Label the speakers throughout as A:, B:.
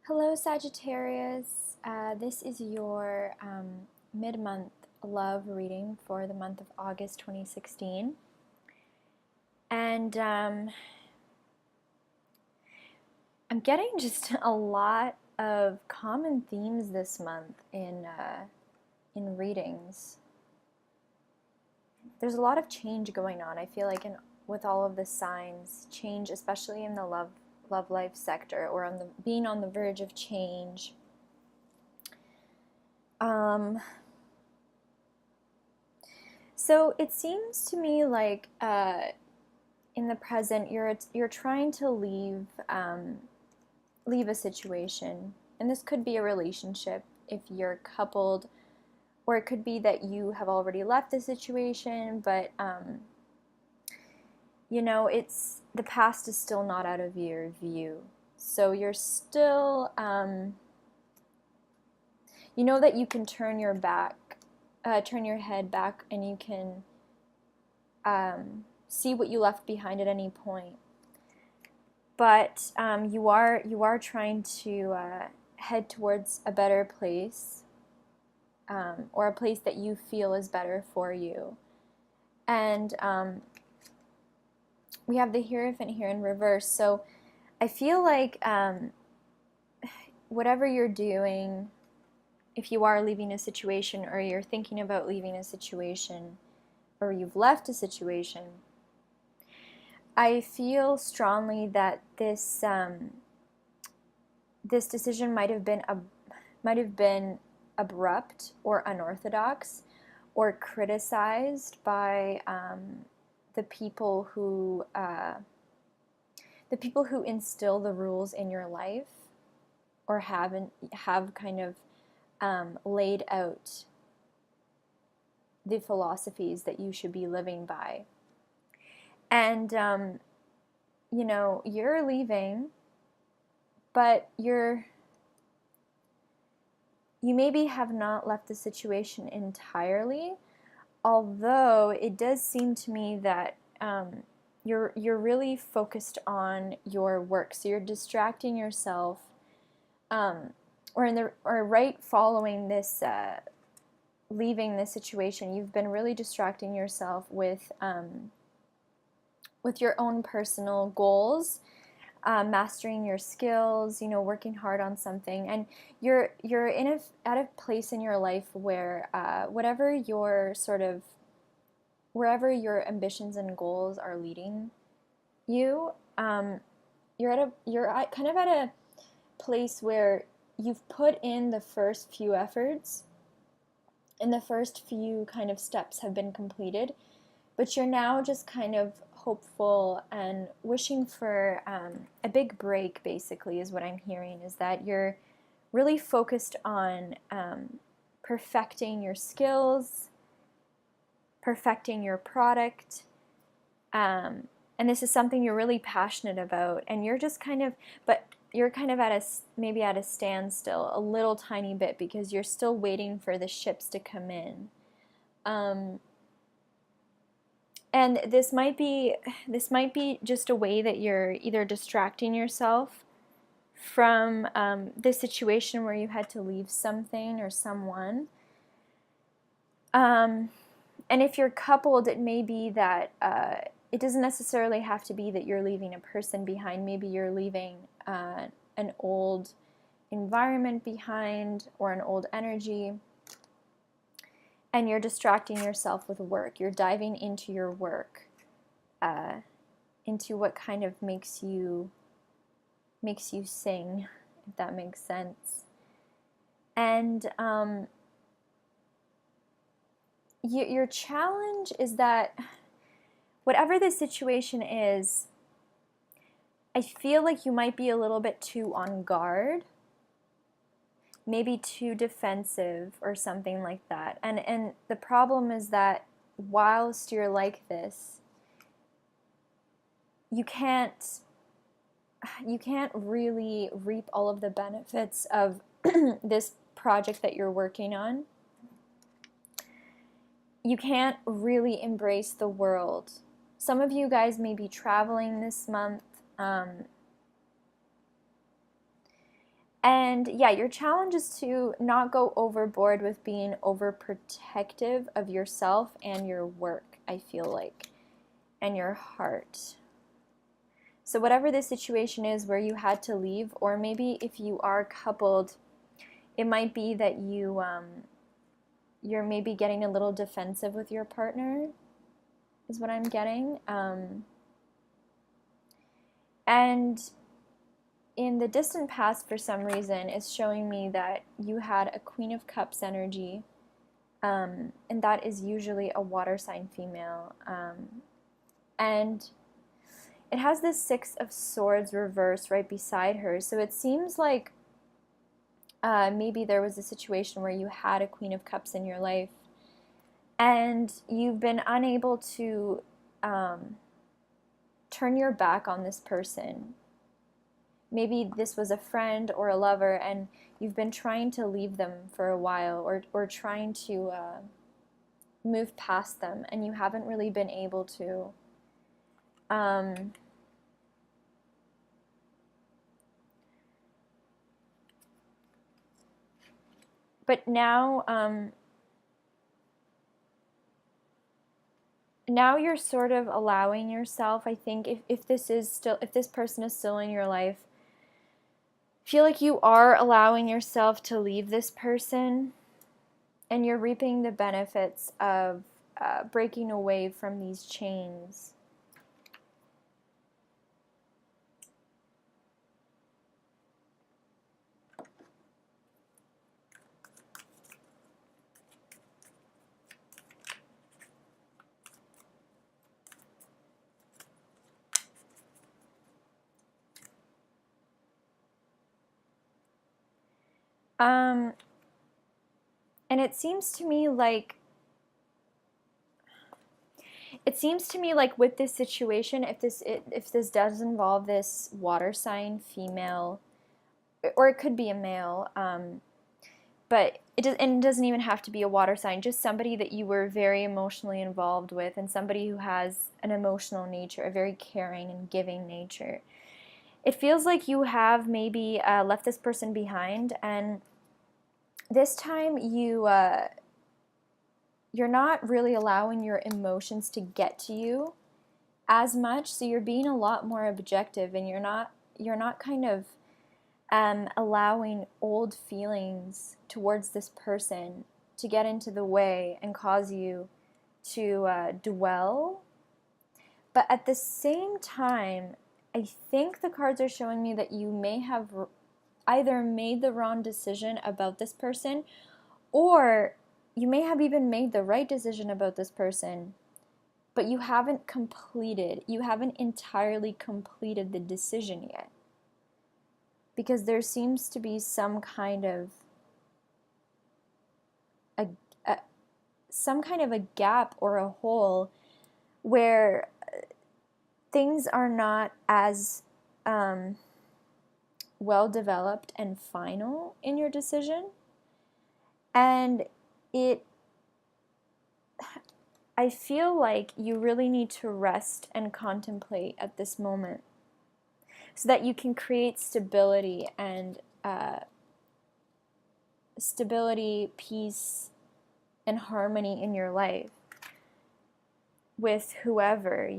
A: Hello, Sagittarius. This is your mid-month love reading for the month of August 2016. And I'm getting just a lot of common themes this month in readings. There's a lot of change going on. I feel like with all of the signs, change, especially in the love life sector, or being on the verge of change. So it seems to me like in the present you're trying to leave a situation, and this could be a relationship if you're coupled, or it could be that you have already left the situation, but it's the past is still not out of your view. So you're still, that you can turn your head back, and you can see what you left behind at any point. But you are trying to head towards a better place, or a place that you feel is better for you. And we have the Hierophant here in reverse. So I feel like whatever you're doing, if you are leaving a situation, or you're thinking about leaving a situation, or you've left a situation, I feel strongly that this decision might have been abrupt or unorthodox, or criticized by the people who instill the rules in your life, or have kind of laid out the philosophies that you should be living by. And you're leaving, but you maybe have not left the situation entirely, although it does seem to me that you're really focused on your work. So you're distracting yourself, or right following this leaving this situation, you've been really distracting yourself with your own personal goals, mastering your skills, working hard on something, and you're at a place in your life where wherever your ambitions and goals are leading you, you're kind of at a place where you've put in the first few efforts, and the first few kind of steps have been completed, but you're now just kind of hopeful and wishing for a big break, basically, is what I'm hearing, is that you're really focused on perfecting your skills, perfecting your product, and this is something you're really passionate about, and you're kind of maybe at a standstill a little tiny bit, because you're still waiting for the ships to come in. And this might be just a way that you're either distracting yourself from this situation where you had to leave something or someone. And if you're coupled, it may be that it doesn't necessarily have to be that you're leaving a person behind. Maybe you're leaving an old environment behind, or an old energy, and you're distracting yourself with work. You're diving into your work, into what kind of makes you sing, if that makes sense. And your challenge is that whatever the situation is, I feel like you might be a little bit too on guard, maybe too defensive or something like that. And the problem is that whilst you're like this, you can't really reap all of the benefits of this project that you're working on. You can't really embrace the world. Some of you guys may be traveling this month, And yeah, your challenge is to not go overboard with being overprotective of yourself and your work, I feel like, and your heart. So whatever the situation is where you had to leave, or maybe if you are coupled, it might be that you're maybe getting a little defensive with your partner, is what I'm getting. And in the distant past, for some reason, it's showing me that you had a Queen of Cups energy, and that is usually a water sign female. And it has this Six of Swords reversed right beside her. So it seems like maybe there was a situation where you had a Queen of Cups in your life, and you've been unable to turn your back on this person. Maybe this was a friend or a lover, and you've been trying to leave them for a while, or trying to move past them, and you haven't really been able to. But now you're sort of allowing yourself, I think, if this person is still in your life, feel like you are allowing yourself to leave this person, and you're reaping the benefits of breaking away from these chains. And it seems to me like with this situation, if this does involve this water sign female, or it could be a male, but it doesn't even have to be a water sign, just somebody that you were very emotionally involved with, and somebody who has an emotional nature, a very caring and giving nature. It feels like you have maybe left this person behind, and this time you're not really allowing your emotions to get to you as much, so you're being a lot more objective, and you're not kind of allowing old feelings towards this person to get into the way and cause you to dwell. But at the same time, I think the cards are showing me that you may have either made the wrong decision about this person, or you may have even made the right decision about this person, but you haven't entirely completed the decision yet. Because there seems to be some kind of a gap or a hole where things are not as well developed and final in your decision, and I feel like you really need to rest and contemplate at this moment, so that you can create stability and peace, and harmony in your life with whoever,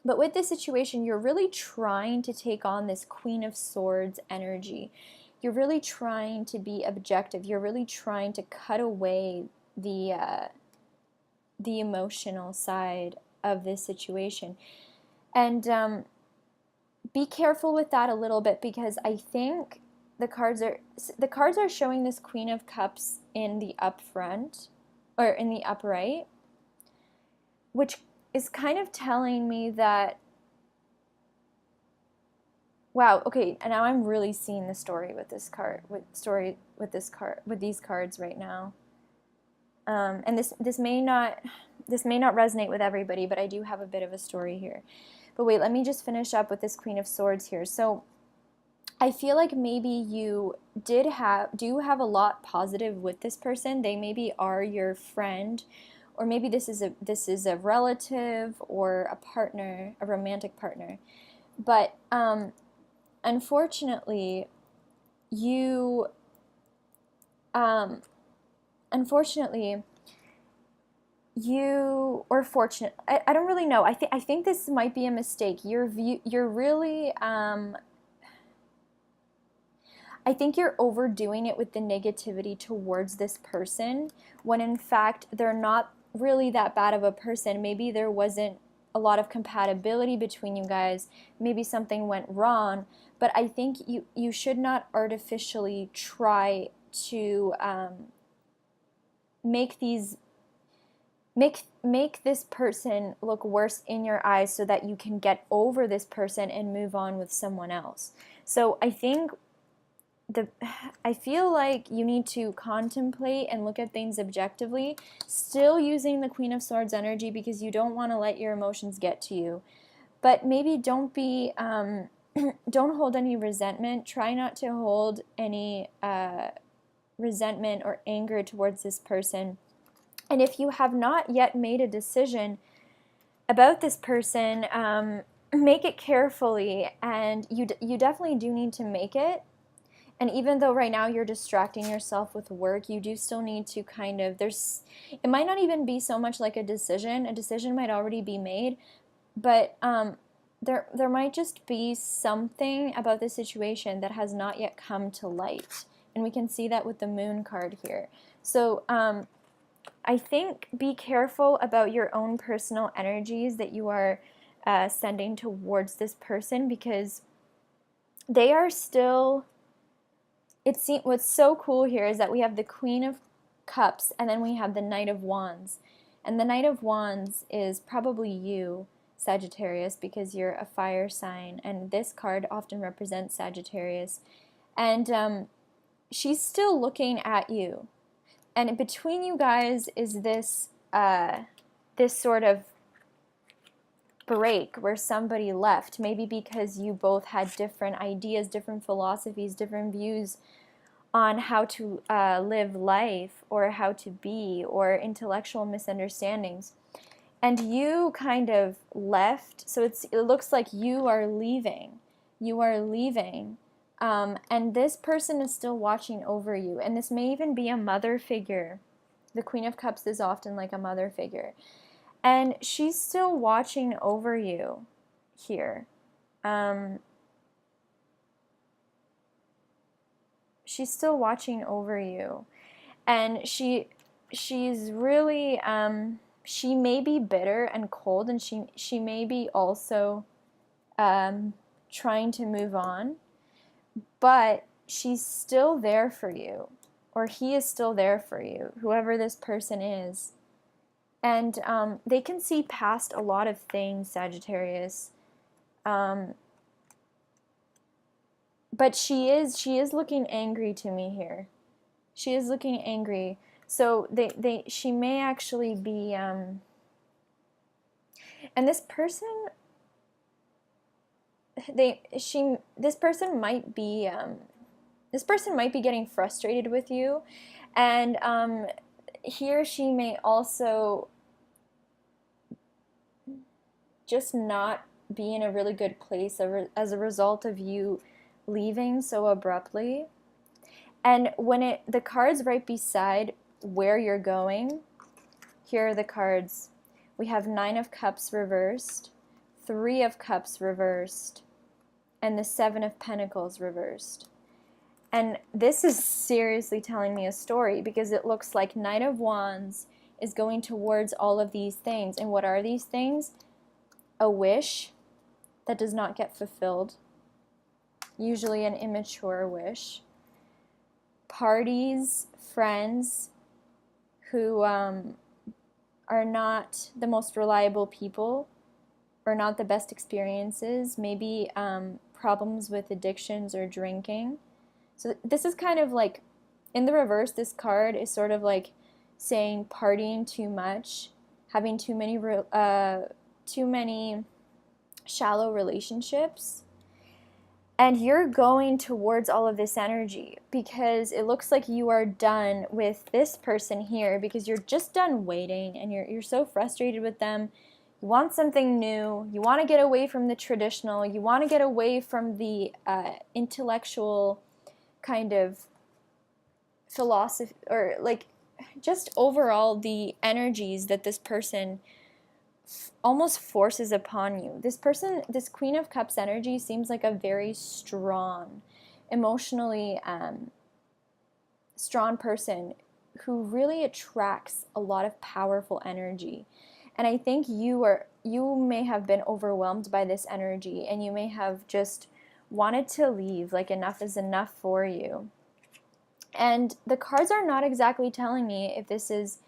A: But with this situation, you're really trying to take on this Queen of Swords energy. You're really trying to be objective. You're really trying to cut away the emotional side of this situation. And be careful with that a little bit, because I think the cards are showing this Queen of Cups in the up front, or in the upright, which is kind of telling me that, wow, okay, and now I'm really seeing the story with this card, with these cards right now. And this may not resonate with everybody, but I do have a bit of a story here. But wait, let me just finish up with this Queen of Swords here. So I feel like maybe you do have a lot positive with this person. They maybe are your friend, or maybe this is a relative or a partner, a romantic partner. But unfortunately, you, um, unfortunately, you, or fortunate, I don't really know. I think this might be a mistake. You're really, I think you're overdoing it with the negativity towards this person when in fact they're not really that bad of a person. Maybe there wasn't a lot of compatibility between you guys. Maybe something went wrong, but I think you should not artificially try to make these make this person look worse in your eyes so that you can get over this person and move on with someone else. So I feel like you need to contemplate and look at things objectively, still using the Queen of Swords energy because you don't want to let your emotions get to you. But maybe don't don't hold any resentment. Try not to hold any resentment or anger towards this person. And if you have not yet made a decision about this person, make it carefully, and you definitely do need to make it. And even though right now you're distracting yourself with work, you do still need to kind of, it might not even be so much like a decision might already be made, but there might just be something about the situation that has not yet come to light. And we can see that with the Moon card here. So I think be careful about your own personal energies that you are sending towards this person, because they are still, what's so cool here is that we have the Queen of Cups and then we have the Knight of Wands. And the Knight of Wands is probably you, Sagittarius, because you're a fire sign, and this card often represents Sagittarius. And she's still looking at you. And between you guys is this sort of break where somebody left, maybe because you both had different ideas, different philosophies, different views on how to live life or how to be, or intellectual misunderstandings. And you kind of left, so it looks like you are leaving. You are leaving. And this person is still watching over you. And this may even be a mother figure. The Queen of Cups is often like a mother figure. And she's still watching over you here. She's still watching over you. And she's really, she may be bitter and cold, and she may be also trying to move on. But she's still there for you, or he is still there for you, whoever this person is. And they can see past a lot of things, Sagittarius. But she is looking angry to me here. She is looking angry. So she may actually be, and this person, this person might be getting frustrated with you, and he or she may also just not be in a really good place as a result of you leaving so abruptly. And when the cards right beside where you're going, here are the cards. We have 9 of Cups reversed, 3 of Cups reversed, and the 7 of Pentacles reversed. And this is seriously telling me a story, because it looks like Knight of Wands is going towards all of these things. And what are these things? A wish that does not get fulfilled, usually an immature wish. Parties, friends who are not the most reliable people, or not the best experiences, maybe problems with addictions or drinking. So this is kind of like, in the reverse, this card is sort of like saying partying too much, having too many shallow relationships. And you're going towards all of this energy because it looks like you are done with this person here, because you're just done waiting and you're so frustrated with them. You want something new. You want to get away from the traditional. You want to get away from the intellectual kind of philosophy, or like just overall the energies that this person almost forces upon you. This person, this Queen of Cups energy seems like a very strong, emotionally strong person who really attracts a lot of powerful energy. And I think you may have been overwhelmed by this energy, and you may have just wanted to leave, like enough is enough for you. And the cards are not exactly telling me if this is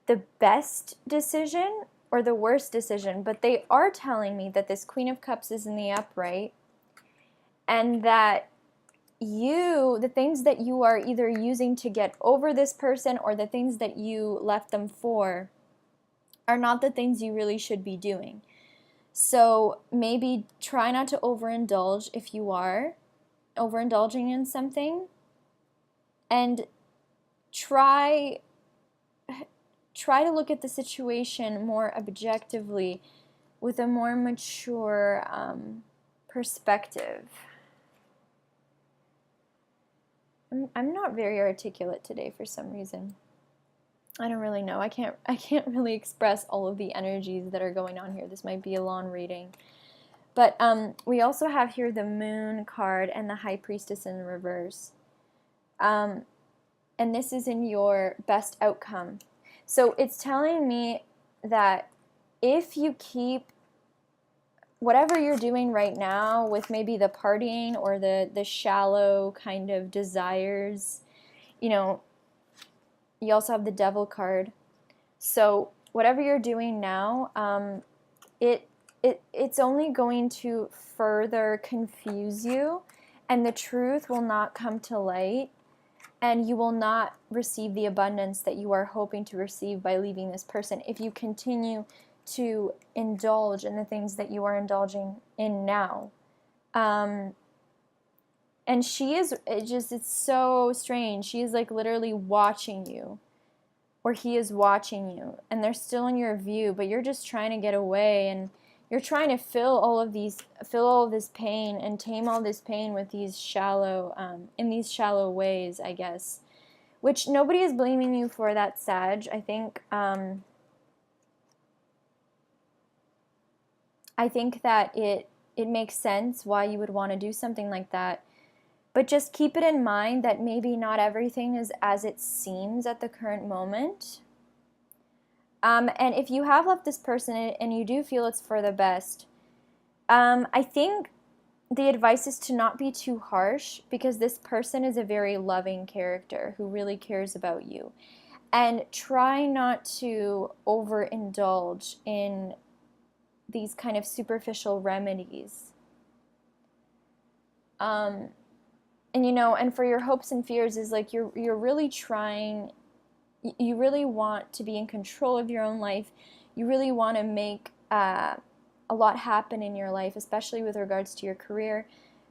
A: the best decision or the worst decision, but they are telling me that this Queen of Cups is in the upright, and that the things that you are either using to get over this person, or the things that you left them for, are not the things you really should be doing. So maybe try not to overindulge if you are overindulging in something, and try to look at the situation more objectively with a more mature perspective. I'm not very articulate today for some reason. I don't really know. I can't really express all of the energies that are going on here. This might be a long reading. But we also have here the Moon card and the High Priestess in reverse. And this is in your best outcome. So it's telling me that if you keep whatever you're doing right now with maybe the partying or the shallow kind of desires, you know, you also have the Devil card. So whatever you're doing now, it's only going to further confuse you, and the truth will not come to light, and you will not receive the abundance that you are hoping to receive by leaving this person if you continue to indulge in the things that you are indulging in now. And it's so strange. She is like literally watching you, or he is watching you, and they're still in your view, but you're just trying to get away, and you're trying to fill all of this pain and tame all this pain with these shallow ways, I guess. Which nobody is blaming you for that, Sag. I think that it makes sense why you would want to do something like that. But just keep it in mind that maybe not everything is as it seems at the current moment. And if you have left this person and you do feel it's for the best, I think the advice is to not be too harsh, because this person is a very loving character who really cares about you. And try not to overindulge in these kind of superficial remedies. And for your hopes and fears is like you're really trying, you really want to be in control of your own life. You really want to make a lot happen in your life, especially with regards to your career.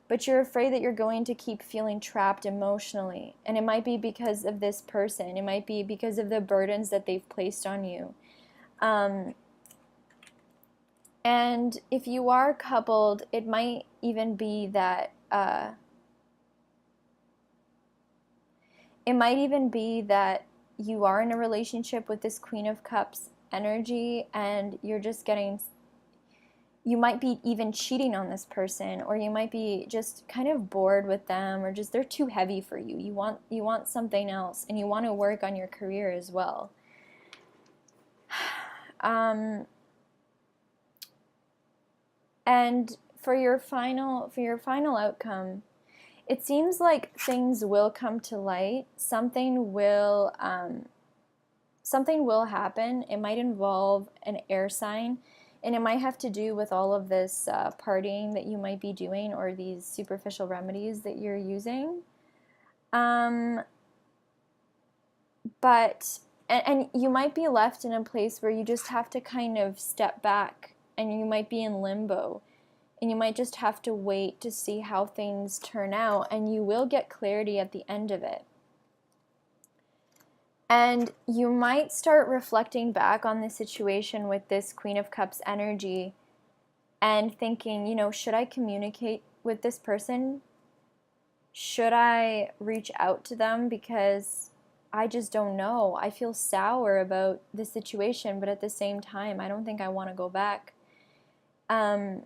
A: But you're afraid that you're going to keep feeling trapped emotionally. And it might be because of this person. It might be because of the burdens that they've placed on you. And if you are coupled, it might even be that you are in a relationship with this Queen of Cups energy, and you're just you might be even cheating on this person, or you might be just kind of bored with them, or just they're too heavy for you. You want something else, and you want to work on your career as well. And for your final outcome, it seems like things will come to light. Something will happen. It might involve an air sign, and it might have to do with all of this partying that you might be doing, or these superficial remedies that you're using. But you might be left in a place where you just have to kind of step back, and you might be in limbo, and you might just have to wait to see how things turn out, and you will get clarity at the end of it. And you might start reflecting back on the situation with this Queen of Cups energy and thinking, you know, should I communicate with this person? Should I reach out to them? Because I just don't know. I feel sour about the situation, but at the same time, I don't think I want to go back. And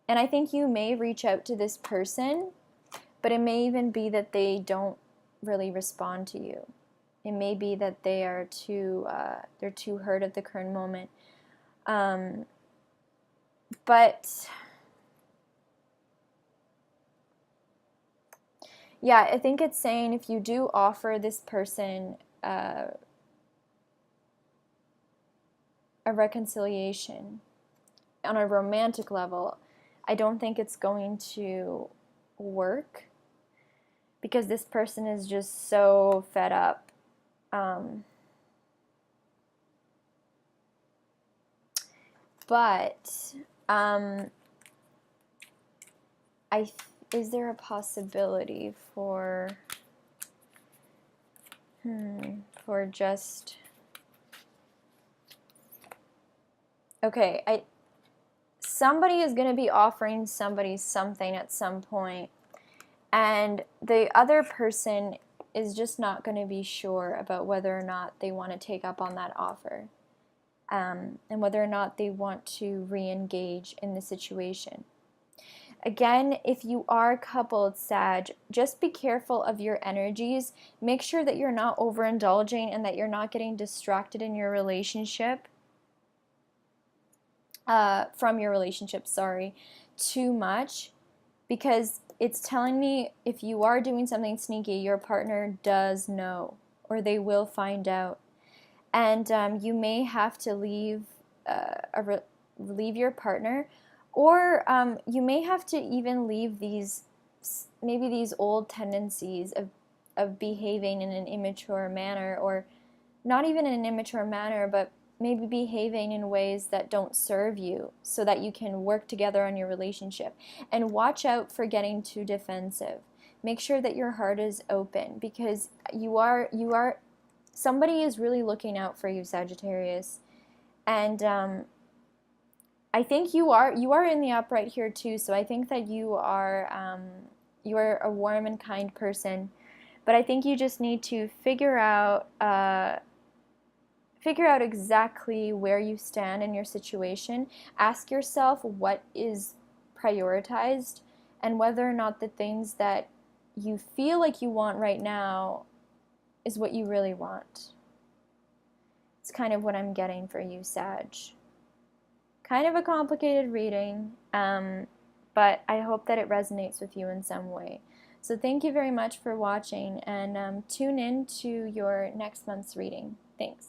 A: I think you may reach out to this person, but it may even be that they don't really respond to you. It may be that they are they're too hurt at the current moment. But yeah, I think it's saying if you do offer this person a reconciliation on a romantic level, I don't think it's going to work because this person is just so fed up. But is there a possibility for just okay, somebody is going to be offering somebody something at some point, and the other person is just not going to be sure about whether or not they want to take up on that offer, and whether or not they want to re-engage in the situation. Again, if you are coupled, Sag, just be careful of your energies. Make sure that you're not overindulging and that you're not getting distracted in your relationship. From your relationship, too much, because it's telling me if you are doing something sneaky, your partner does know, or they will find out. And you may have to leave your partner, or you may have to even leave these old tendencies of behaving in an immature manner, or not even in an immature manner, but maybe behaving in ways that don't serve you, so that you can work together on your relationship. And watch out for getting too defensive. Make sure that your heart is open, because somebody is really looking out for you, Sagittarius. And I think you are in the upright here too, so I think that you are a warm and kind person, but I think you just need to figure out exactly where you stand in your situation. Ask yourself what is prioritized, and whether or not the things that you feel like you want right now is what you really want. It's kind of what I'm getting for you, Sag. Kind of a complicated reading, but I hope that it resonates with you in some way. So thank you very much for watching, and tune in to your next month's reading. Thanks.